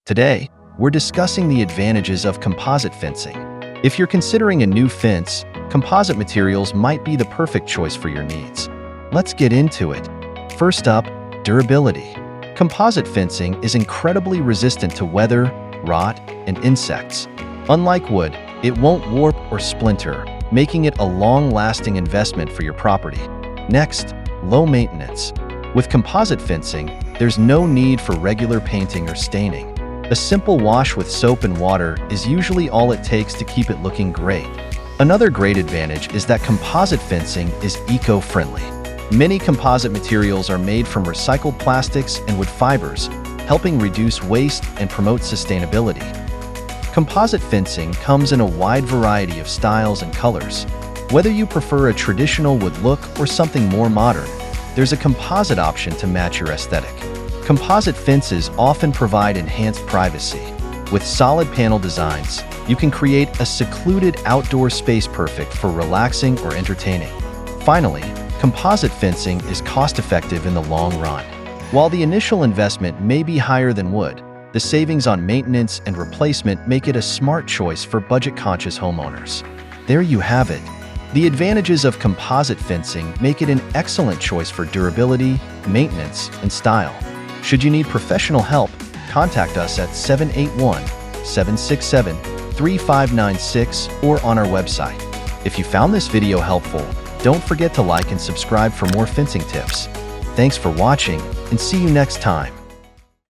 Today, we're discussing the advantages of composite fencing. If you're considering a new fence, composite materials might be the perfect choice for your needs. Let's get into it. First up, durability. Composite fencing is incredibly resistant to weather, rot, and insects. Unlike wood, it won't warp or splinter, making it a long-lasting investment for your property. Next, low maintenance. With composite fencing, there's no need for regular painting or staining. A simple wash with soap and water is usually all it takes to keep it looking great. Another great advantage is that composite fencing is eco-friendly. Many composite materials are made from recycled plastics and wood fibers, helping reduce waste and promote sustainability. Composite fencing comes in a wide variety of styles and colors. Whether you prefer a traditional wood look or something more modern, there's a composite option to match your aesthetic. Composite fences often provide enhanced privacy. With solid panel designs, you can create a secluded outdoor space perfect for relaxing or entertaining. Finally, composite fencing is cost-effective in the long run. While the initial investment may be higher than wood, the savings on maintenance and replacement make it a smart choice for budget-conscious homeowners. There you have it. The advantages of composite fencing make it an excellent choice for durability, maintenance, and style. Should you need professional help, contact us at 781-767-3596 or on our website. If you found this video helpful, don't forget to like and subscribe for more fencing tips. Thanks for watching, and see you next time.